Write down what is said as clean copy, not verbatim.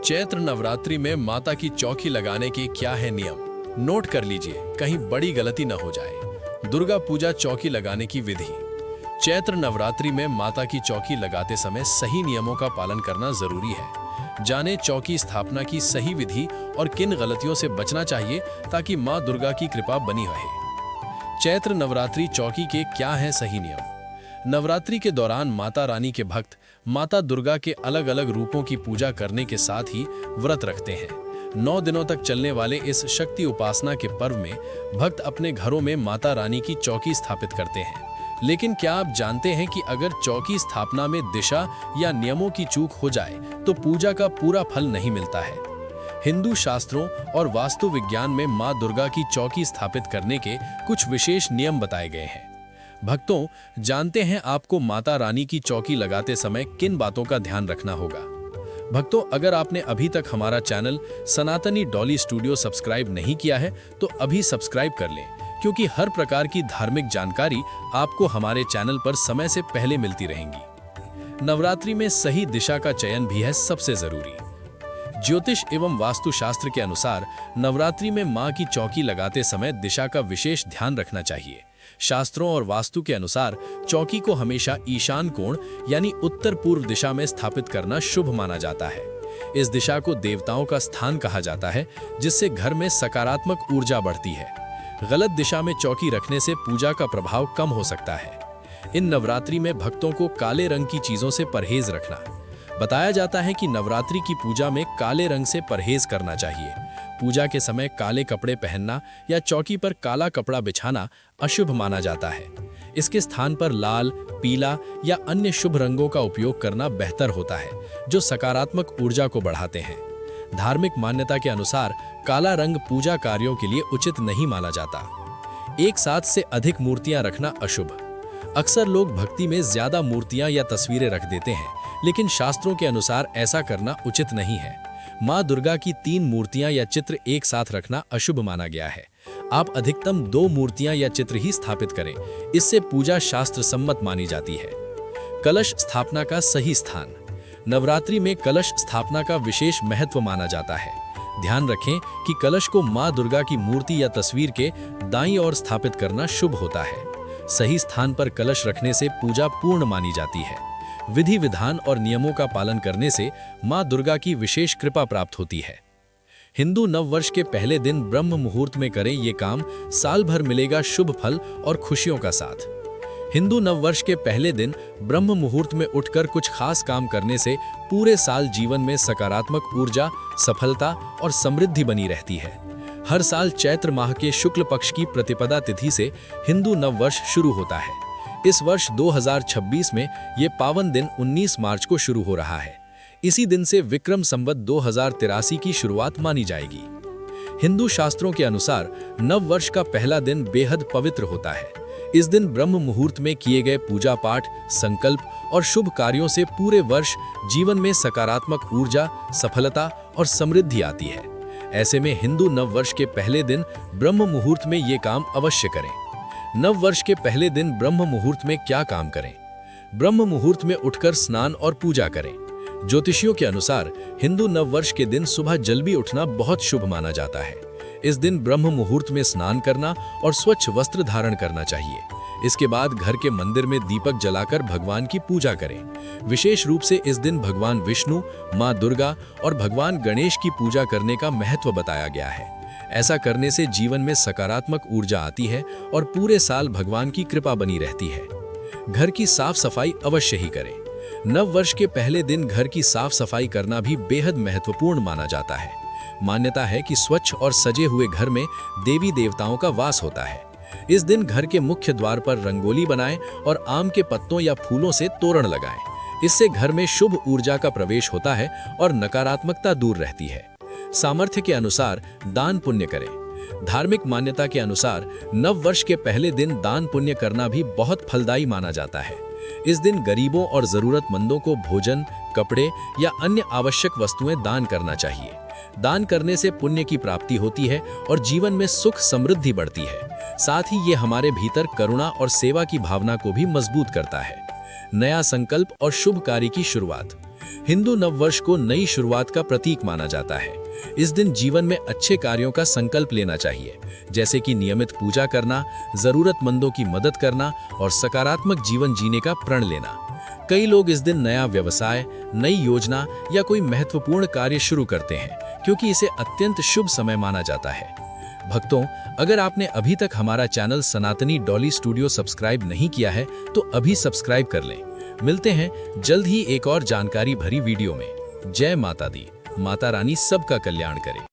चैत्र नवरात्रि में माता की चौकी लगाने के क्या है नियम, नोट कर लीजिए, कहीं बड़ी गलती न हो जाए। दुर्गा पूजा चौकी लगाने की विधि। चैत्र नवरात्रि में माता की चौकी लगाते समय सही नियमों का पालन करना जरूरी है। जाने चौकी स्थापना की सही विधि और किन गलतियों से बचना चाहिए ताकि मां दुर्गा की कृपा बनी रहे। चैत्र नवरात्रि चौकी के क्या हैं सही नियम। नवरात्रि के दौरान माता रानी के भक्त माता दुर्गा के अलग अलग रूपों की पूजा करने के साथ ही व्रत रखते हैं। 9 दिनों तक चलने वाले इस शक्ति उपासना के पर्व में भक्त अपने घरों में माता रानी की चौकी स्थापित करते हैं। लेकिन क्या आप जानते हैं कि अगर चौकी स्थापना में दिशा या नियमों की चूक हो जाए तो पूजा का पूरा फल नहीं मिलता है। हिंदू शास्त्रों और वास्तु विज्ञान में मां दुर्गा की चौकी स्थापित करने के कुछ विशेष नियम बताए गए हैं। भक्तों, जानते हैं आपको माता रानी की चौकी लगाते समय किन बातों का ध्यान रखना होगा। भक्तों, अगर आपने अभी तक हमारा चैनल सनातनी डॉली स्टूडियो सब्सक्राइब नहीं किया है तो अभी सब्सक्राइब कर लें, क्योंकि हर प्रकार की धार्मिक जानकारी आपको हमारे चैनल पर समय से पहले मिलती रहेंगी। नवरात्रि में सही दिशा का चयन भी है सबसे जरूरी। ज्योतिष एवं वास्तुशास्त्र के अनुसार नवरात्रि में मां की चौकी लगाते समय दिशा का विशेष ध्यान रखना चाहिए। शास्त्रों और वास्तु के अनुसार चौकी को हमेशा ईशान कोण यानी उत्तर पूर्व दिशा में स्थापित करना शुभ माना जाता है। इस दिशा को देवताओं का स्थान कहा जाता है, जिससे घर में सकारात्मक ऊर्जा बढ़ती है। गलत दिशा में चौकी रखने से पूजा का प्रभाव कम हो सकता है। इन नवरात्रि में भक्तों को काले रंग की चीजों से परहेज रखना। बताया जाता है कि नवरात्रि की पूजा में काले रंग से परहेज करना चाहिए। पूजा के समय काले कपड़े पहनना या चौकी पर काला कपड़ा बिछाना अशुभ माना जाता है। इसके स्थान पर लाल, पीला या अन्य शुभ रंगों का उपयोग करना बेहतर होता है, जो सकारात्मक ऊर्जा को बढ़ाते हैं। धार्मिक मान्यता के अनुसार काला रंग पूजा कार्यों के लिए उचित नहीं माना जाता। एक साथ से अधिक मूर्तियां रखना अशुभ। अक्सर लोग भक्ति में ज्यादा मूर्तियां या तस्वीरें रख देते हैं, लेकिन शास्त्रों के अनुसार ऐसा करना उचित नहीं है। मां दुर्गा की 3 मूर्तियां या चित्र एक साथ रखना अशुभ माना गया है। आप अधिकतम 2 मूर्तियां या चित्र ही स्थापित करें, इससे पूजा शास्त्र सम्मत मानी जाती है। कलश स्थापना का सही स्थान। नवरात्रि में कलश स्थापना का विशेष महत्व माना जाता है। ध्यान रखें कि कलश को मां दुर्गा की मूर्ति या तस्वीर के दाईं ओर स्थापित करना शुभ होता है। सही स्थान पर कलश रखने से पूजा पूर्ण मानी जाती है। विधि विधान और नियमों का पालन करने से मां दुर्गा की विशेष कृपा प्राप्त होती है। हिंदू नववर्ष के पहले दिन ब्रह्म मुहूर्त में करें ये काम, साल भर मिलेगा शुभ फल और खुशियों का साथ। हिंदू नववर्ष के पहले दिन ब्रह्म मुहूर्त में उठकर कुछ खास काम करने से पूरे साल जीवन में सकारात्मक ऊर्जा, सफलता और समृद्धि बनी रहती है। हर साल चैत्र माह के शुक्ल पक्ष की प्रतिपदा तिथि से हिंदू नववर्ष शुरू होता है। इस वर्ष 2026 में ये पावन दिन 19 मार्च को शुरू हो रहा है। इसी दिन से विक्रम संवत 2083 की शुरुआत मानी जाएगी। हिंदू शास्त्रों के अनुसार नव वर्ष का पहला दिन बेहद पवित्र होता है। इस दिन ब्रह्म मुहूर्त में किए गए पूजा पाठ, संकल्प और शुभ कार्यों से पूरे वर्ष जीवन में सकारात्मक ऊर्जा, सफलता और समृद्धि आती है। ऐसे में हिंदू नव वर्ष के पहले दिन ब्रह्म मुहूर्त में ये काम अवश्य करें। नव वर्ष के पहले दिन ब्रह्म मुहूर्त में क्या काम करें? ब्रह्म मुहूर्त में उठकर स्नान और पूजा करें। ज्योतिषियों के अनुसार हिंदू नव वर्ष के दिन सुबह जल्दी उठना बहुत शुभ माना जाता है। इस दिन ब्रह्म मुहूर्त में स्नान करना और स्वच्छ वस्त्र धारण करना चाहिए। इसके बाद घर के मंदिर में दीपक जलाकर भगवान की पूजा करें। विशेष रूप से इस दिन भगवान विष्णु, मां दुर्गा और भगवान गणेश की पूजा करने का महत्व बताया गया है। ऐसा करने से जीवन में सकारात्मक ऊर्जा आती है और पूरे साल भगवान की कृपा बनी रहती है। घर की साफ सफाई अवश्य ही करें। नव वर्ष के पहले दिन घर की साफ सफाई करना भी बेहद महत्वपूर्ण माना जाता है। मान्यता है कि स्वच्छ और सजे हुए घर में देवी देवताओं का वास होता है। इस दिन घर के मुख्य द्वार पर रंगोली बनाएं और आम के पत्तों या फूलों से तोरण लगाएं। इससे घर में शुभ ऊर्जा का प्रवेश होता है और नकारात्मकता दूर रहती है। सामर्थ्य के अनुसार दान पुण्य करें। धार्मिक मान्यता के अनुसार नव वर्ष के पहले दिन दान पुण्य करना भी बहुत फलदायी माना जाता है। इस दिन गरीबों और जरूरतमंदों को भोजन, कपड़े या अन्य आवश्यक वस्तुएं दान करना चाहिए। दान करने से पुण्य की प्राप्ति होती है और जीवन में सुख समृद्धि बढ़ती है। साथ ही ये हमारे भीतर करुणा और सेवा की भावना को भी मजबूत करता है। नया संकल्प और शुभ कार्य की शुरुआत। हिंदू नववर्ष को नई शुरुआत का प्रतीक माना जाता है। इस दिन जीवन में अच्छे कार्यों का संकल्प लेना चाहिए, जैसे कि नियमित पूजा करना, जरूरतमंदों की मदद करना और सकारात्मक जीवन जीने का प्रण लेना। कई लोग इस दिन नया व्यवसाय, नई योजना या कोई महत्वपूर्ण कार्य शुरू करते हैं, क्योंकि इसे अत्यंत शुभ समय माना जाता है। भक्तों, अगर आपने अभी तक हमारा चैनल सनातनी डॉली स्टूडियो सब्सक्राइब नहीं किया है तो अभी सब्सक्राइब कर लें। मिलते हैं जल्द ही एक और जानकारी भरी वीडियो में। जय माता दी। माता रानी सबका कल्याण करे।